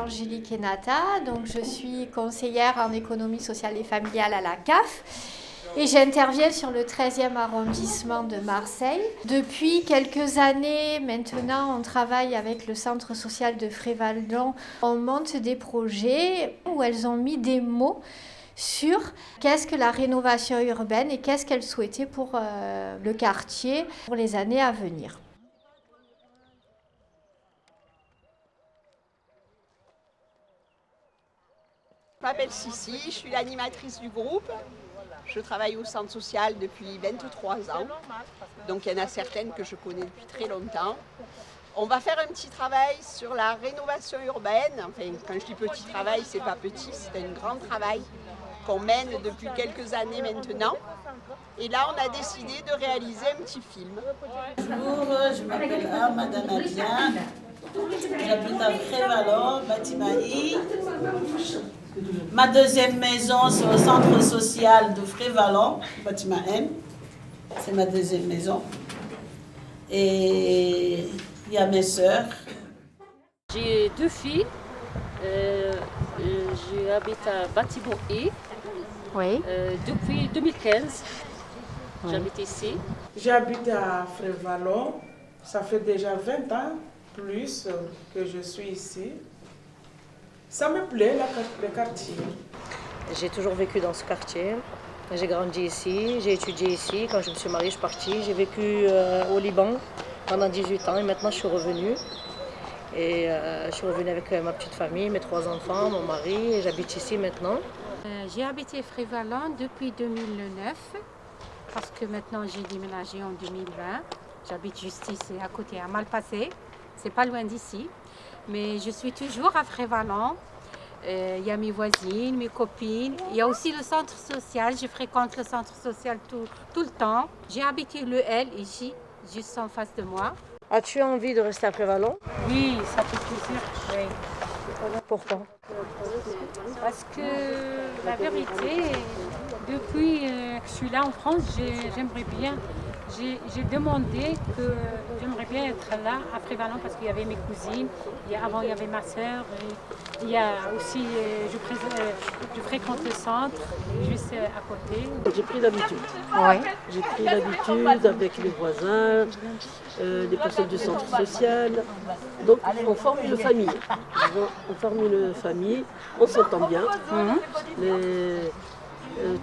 Angélique Enata, donc je suis conseillère en économie sociale et familiale à la CAF et j'interviens sur le 13e arrondissement de Marseille. Depuis quelques années maintenant, on travaille avec le centre social de Frévalon. On monte des projets où elles ont mis des mots sur qu'est-ce que la rénovation urbaine et qu'est-ce qu'elles souhaitaient pour le quartier pour les années à venir. Je m'appelle Sissi, je suis l'animatrice du groupe. Je travaille au centre social depuis 23 ans. Donc il y en a certaines que je connais depuis très longtemps. On va faire un petit travail sur la rénovation urbaine. Enfin, quand je dis petit travail, c'est pas petit, c'est un grand travail qu'on mène depuis quelques années maintenant. Et là, on a décidé de réaliser un petit film. Bonjour, je m'appelle Madame Adia. J'habite à Frévalon, bâtiment I. Ma deuxième maison, c'est au centre social de Frévalon, bâtiment M. C'est ma deuxième maison. Et il y a mes sœurs. J'ai 2 filles. J'habite à bâtiment I. Oui. Depuis 2015. J'habite ici. J'habite à Frévalon. Ça fait déjà 20 ans plus que je suis ici. Ça me plaît, le quartier. J'ai toujours vécu dans ce quartier. J'ai grandi ici, j'ai étudié ici. Quand je me suis mariée, je suis partie. J'ai vécu au Liban pendant 18 ans et maintenant je suis revenue. Et je suis revenue avec ma petite famille, mes 3 enfants, mon mari, et j'habite ici maintenant. J'ai habité Frévalon depuis 2009 parce que maintenant j'ai déménagé en 2020. J'habite juste ici à côté à Malpasset, c'est pas loin d'ici. Mais je suis toujours à Frévalon. Il y a mes voisines, mes copines. Il y a aussi le centre social. Je fréquente le centre social tout le temps. J'ai habité le L ici, juste en face de moi. As-tu envie de rester à Frévalon? Oui, ça fait plaisir. Oui. Pourquoi? Parce que la vérité, depuis que je suis là en France, j'aimerais bien. J'ai demandé que j'aimerais bien être là à Frévalon parce qu'il y avait mes cousines. Avant, il y avait ma sœur. Il y a aussi, je fréquente le centre, juste à côté. J'ai pris l'habitude. Oui. J'ai pris l'habitude avec les voisins, les personnes du centre social. Donc on forme une famille. On forme une famille, on s'entend bien.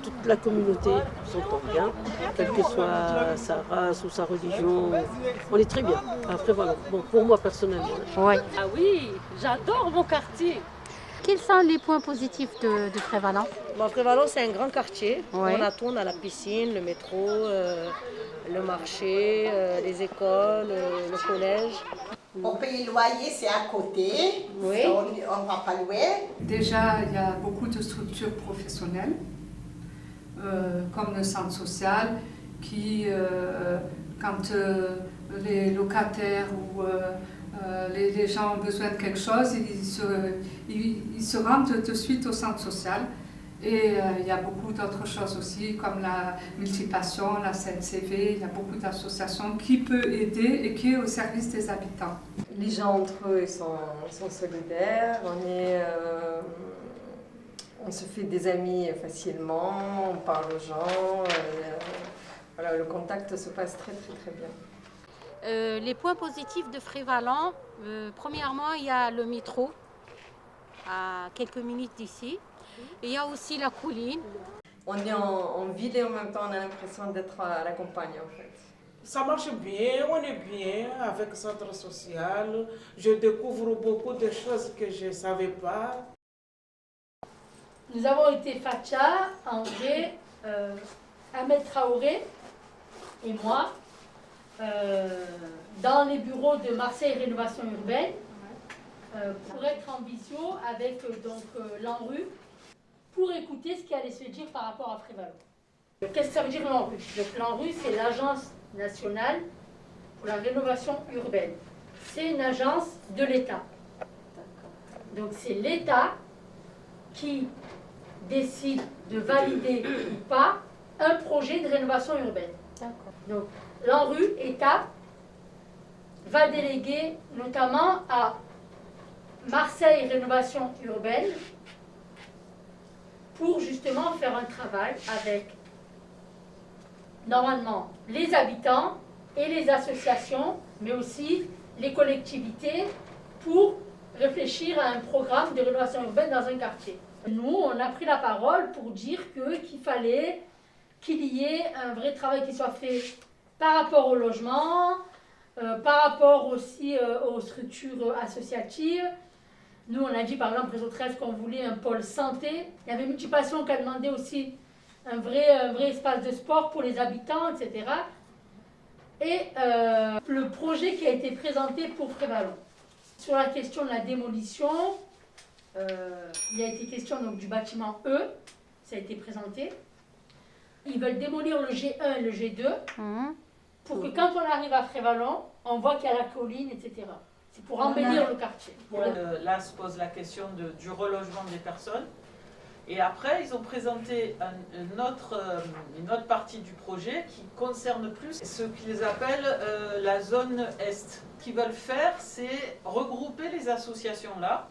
Toute la communauté s'entend bien, quelle que soit sa race ou sa religion. On est très bien. Après voilà, bon, pour moi personnellement. Oui. Ah oui, j'adore mon quartier. Quels sont les points positifs de Frévalon? Frévalon, c'est un grand quartier. Ouais. On a tout, on a la piscine, le métro, le marché, les écoles, le collège. On paye le loyer, c'est à côté. Oui. On ne va pas loin. Déjà, il y a beaucoup de structures professionnelles, comme le centre social, qui, quand les locataires ou les gens ont besoin de quelque chose, ils se rendent de suite au centre social. Et il y a beaucoup d'autres choses aussi, comme la multiplication, la CNCV, il y a beaucoup d'associations qui peuvent aider et qui est au service des habitants. Les gens entre eux sont solidaires, on se fait des amis facilement, on parle aux gens, voilà, le contact se passe très bien. Les points positifs de Frévalon, premièrement, il y a le métro, à quelques minutes d'ici. Et il y a aussi la colline. On est en ville et en même temps on a l'impression d'être à la campagne en fait. Ça marche bien, on est bien avec le centre social. Je découvre beaucoup de choses que je ne savais pas. Nous avons été Fatia, André, Ahmed Traoré et moi dans les bureaux de Marseille Rénovation Urbaine pour être en visio avec l'ANRU pour écouter ce qui allait se dire par rapport à Frévalon. Qu'est-ce que ça veut dire l'ANRU? L'ANRU, c'est l'Agence nationale pour la rénovation urbaine. C'est une agence de l'État. Donc c'est l'État qui décide de valider ou pas un projet de rénovation urbaine. Donc l'ANRU, État, va déléguer notamment à Marseille Rénovation Urbaine pour justement faire un travail avec normalement les habitants et les associations, mais aussi les collectivités pour réfléchir à un programme de rénovation urbaine dans un quartier. Nous, on a pris la parole pour dire qu'il fallait qu'il y ait un vrai travail qui soit fait par rapport au logement, par rapport aussi aux structures associatives. Nous, on a dit par exemple, Réseau 13, qu'on voulait un pôle santé. Il y avait Multipassion qui a demandé aussi un vrai espace de sport pour les habitants, etc. Et le projet qui a été présenté pour Frévalon. Sur la question de la démolition, il a été question donc, du bâtiment E, ça a été présenté. Ils veulent démolir le G1 et le G2 pour que quand on arrive à Frévalon, on voit qu'il y a la colline, etc. C'est pour embellir le quartier. Là se pose la question du relogement des personnes. Et après, ils ont présenté une autre partie du projet qui concerne plus ce qu'ils appellent la zone Est. Ce qu'ils veulent faire, c'est regrouper les associations là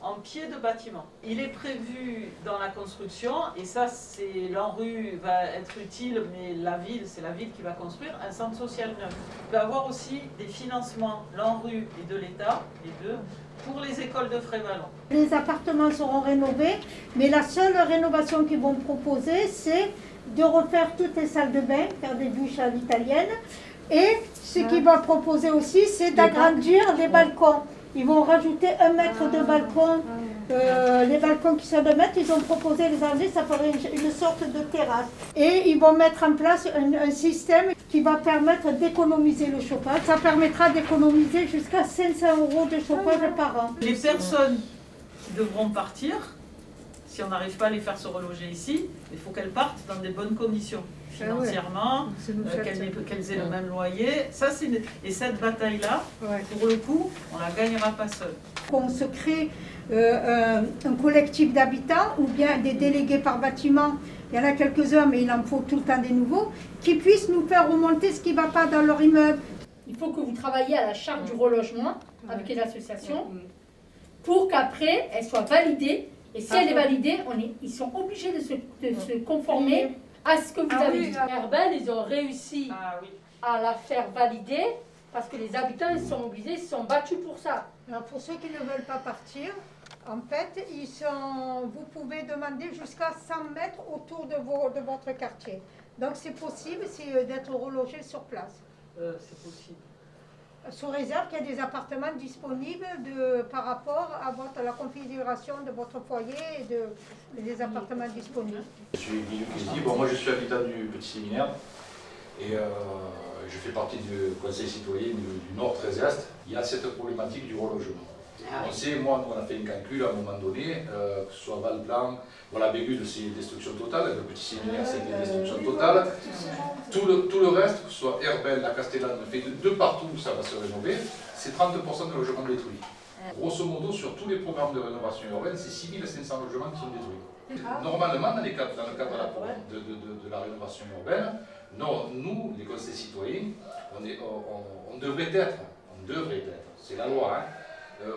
en pied de bâtiment. Il est prévu dans la construction, et ça, l'ANRU va être utile, mais c'est la ville qui va construire, un centre social neuf. Il va y avoir aussi des financements, l'ANRU et de l'État, les deux, pour les écoles de Frévalon. Les appartements seront rénovés, mais la seule rénovation qu'ils vont proposer, c'est de refaire toutes les salles de bain, faire des douches à l'italienne. Et ce qu'ils vont proposer aussi, c'est d'agrandir les balcons. Ils vont rajouter 1 mètre de balcon. Les balcons qui sont de mètres, ils ont proposé les enlever, ça ferait une sorte de terrasse. Et ils vont mettre en place un système qui va permettre d'économiser le chauffage. Ça permettra d'économiser jusqu'à 500 € de chauffage par an. Les personnes qui devront partir, si on n'arrive pas à les faire se reloger ici, il faut qu'elles partent dans des bonnes conditions. Financièrement, qu'elles aient le même loyer. Et cette bataille-là, pour le coup, on ne la gagnera pas seule. On se crée un collectif d'habitants ou bien des délégués par bâtiment, il y en a quelques-uns, mais il en faut tout le temps des nouveaux, qui puissent nous faire remonter ce qui ne va pas dans leur immeuble. Il faut que vous travailliez à la charte du relogement avec les associations pour qu'après, elle soit validée. Et si elle est validée, ils sont obligés de se conformer à ce que vous avez dit. Herbel, ils ont réussi à la faire valider parce que les habitants ils sont obligés, ils se sont battus pour ça. Alors pour ceux qui ne veulent pas partir, en fait, vous pouvez demander jusqu'à 100 mètres autour de votre quartier. Donc c'est possible d'être relogé sur place. C'est possible. Sous réserve qu'il y a des appartements disponibles par rapport à la configuration de votre foyer et des appartements disponibles. Je suis Guillaume Kesdi. Moi je suis habitant du Petit Séminaire et je fais partie du Conseil citoyen du Nord 13-Est. Il y a cette problématique du relogement. On sait, on a fait un calcul à un moment donné, que ce soit Valplan, voilà, Bégude c'est destruction totale, le Petit Séminaire c'est destruction totale. Tout le reste, que ce soit Herbel, la Castellane, fait de partout où ça va se rénover, c'est 30% de logements détruits. Grosso modo, sur tous les programmes de rénovation urbaine, c'est 6500 logements qui sont détruits. Normalement, dans le cadre de la rénovation urbaine, nous, les conseils citoyens, on devrait être, c'est la loi,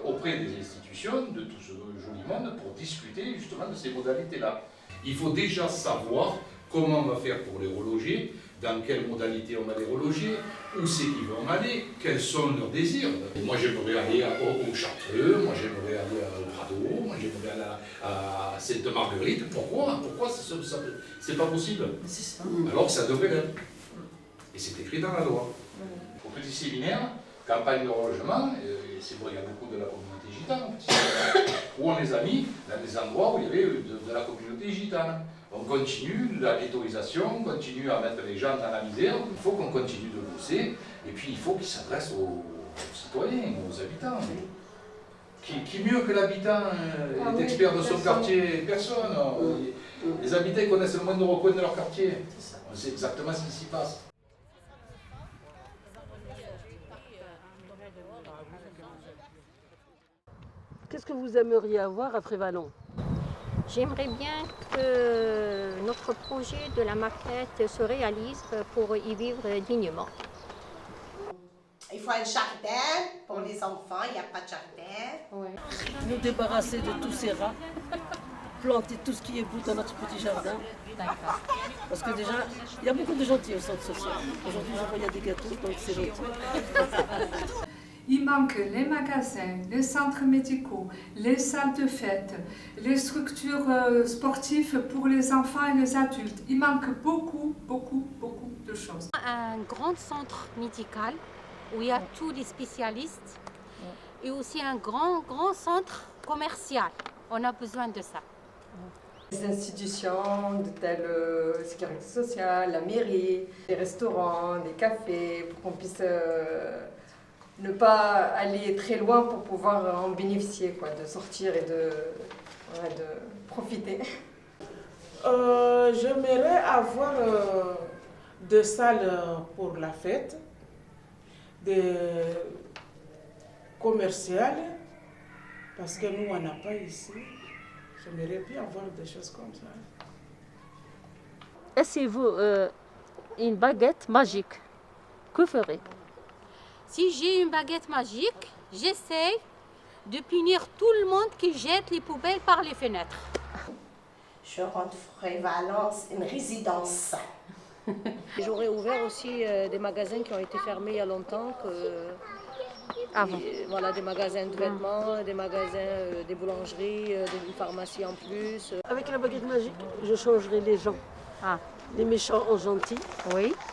auprès des institutions, de tout ce joli monde, pour discuter justement de ces modalités-là. Il faut déjà savoir comment on va faire pour les reloger, dans quelle modalité on va les reloger, où c'est qu'ils vont aller, quels sont leurs désirs. Moi j'aimerais aller au Chartreux, moi j'aimerais aller au Prado, moi j'aimerais aller à Sainte-Marguerite. Pourquoi c'est pas possible? Alors que ça devrait l'être. Et c'est écrit dans la loi. Au Petit Séminaire, campagne de relogement, c'est vrai, il y a beaucoup de la communauté gitane, où on les a mis dans des endroits où il y avait de la communauté gitane. On continue la ghettoisation, on continue à mettre les gens dans la misère, il faut qu'on continue de bosser, et puis il faut qu'ils s'adressent aux citoyens, aux habitants. Qui mieux que l'habitant est expert de son quartier? Personne. Les habitants connaissent le moindre recoin de leur quartier. On sait exactement ce qui s'y passe. Qu'est-ce que vous aimeriez avoir à Frévalon? J'aimerais bien que notre projet de la maquette se réalise pour y vivre dignement. Il faut un jardin pour les enfants, il n'y a pas de jardin. Nous débarrasser de tous ces rats, planter tout ce qui est beau dans notre petit jardin. Parce que déjà, il y a beaucoup de gentils au centre social. Aujourd'hui, je vois il y a des gâteaux, donc c'est gentil. Il manque les magasins, les centres médicaux, les salles de fête, les structures sportives pour les enfants et les adultes. Il manque beaucoup de choses. Un grand centre médical où il y a tous les spécialistes et aussi un grand centre commercial. On a besoin de ça. Les institutions de telle sécurité sociale, la mairie, les restaurants, les cafés, pour qu'on puisse ne pas aller très loin pour pouvoir en bénéficier, quoi, de sortir et de profiter. J'aimerais avoir des salles pour la fête, des commerciales, parce que nous, on n'a pas ici. J'aimerais bien avoir des choses comme ça. Et si vous, une baguette magique, que ferez? Si j'ai une baguette magique, j'essaie de punir tout le monde qui jette les poubelles par les fenêtres. Je rends Frévalence une résidence. J'aurais ouvert aussi des magasins qui ont été fermés il y a longtemps. Voilà, des magasins de vêtements, des magasins, des boulangeries, des pharmacies en plus. Avec la baguette magique, je changerai les gens. Les méchants en gentils,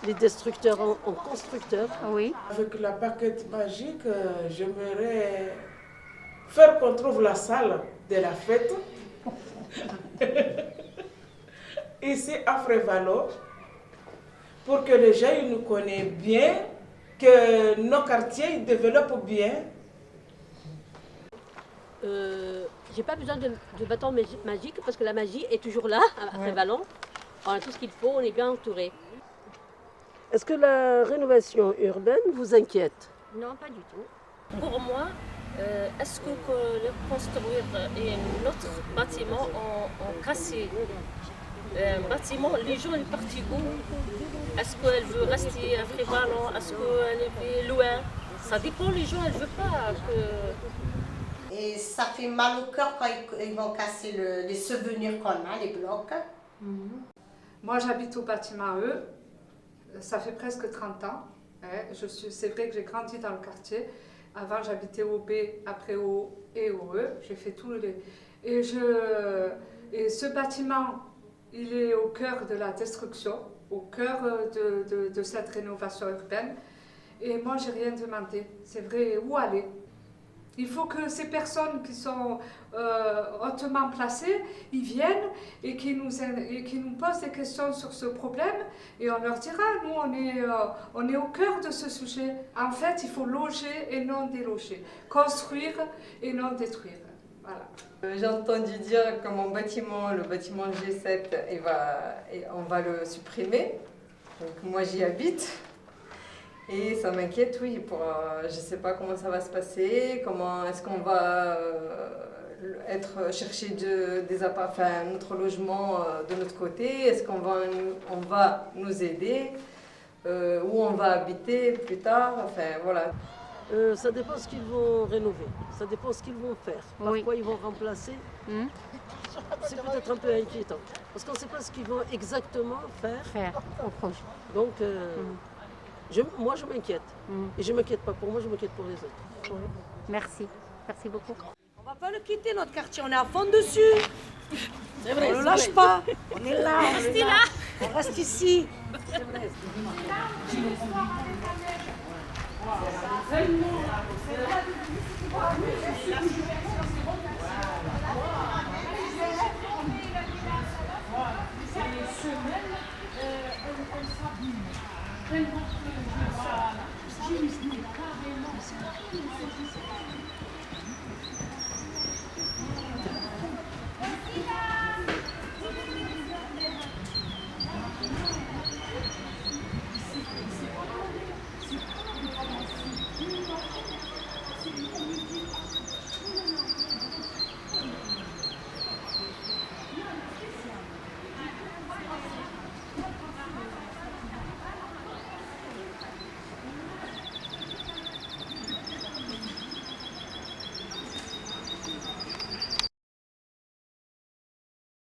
les destructeurs en constructeurs. Avec la baguette magique, j'aimerais faire qu'on trouve la salle de la fête ici à Frévalon, pour que les gens ils nous connaissent bien, que nos quartiers ils développent bien. J'ai pas besoin de bâton magique parce que la magie est toujours là à Frévalon. On a tout ce qu'il faut, on est bien entouré. Est-ce que la rénovation urbaine vous inquiète? Non, pas du tout. Pour moi, est-ce que construire un autre bâtiment en cassé, un bâtiment, les gens sont partis où? Est-ce qu'elle veut rester à Frévalon? Est-ce qu'elle est loin? Ça dépend, les gens, elle ne veulent pas que... Et ça fait mal au cœur quand ils vont casser les souvenirs qu'on a, les blocs. Moi, j'habite au bâtiment E. Ça fait presque 30 ans. C'est vrai que j'ai grandi dans le quartier. Avant, j'habitais au B, après au et au E. J'ai fait tous les... Et ce bâtiment, il est au cœur de la destruction, au cœur de cette rénovation urbaine. Et moi, j'ai rien demandé. C'est vrai, où aller? Il faut que ces personnes qui sont hautement placées, ils viennent et qui nous posent des questions sur ce problème et on leur dira, nous on est au cœur de ce sujet. En fait, il faut loger et non déloger, construire et non détruire. Voilà. J'ai entendu dire que mon bâtiment, le bâtiment G7, on va le supprimer. Donc moi j'y habite. Et ça m'inquiète, oui, je ne sais pas comment ça va se passer, comment est-ce qu'on va chercher notre logement de notre côté, est-ce qu'on va nous aider, où on va habiter plus tard, enfin voilà. Ça dépend ce qu'ils vont rénover, ça dépend ce qu'ils vont faire, par quoi ils vont remplacer. C'est peut-être un peu inquiétant, parce qu'on ne sait pas ce qu'ils vont exactement faire. Donc, moi, je m'inquiète. Et je ne m'inquiète pas pour moi, je m'inquiète pour les autres. Merci. Merci beaucoup. On ne va pas le quitter, notre quartier. On est à fond dessus. C'est vrai, on ne le lâche pas. On est là. On reste ici. C'est vrai. Tellement que je suis carrément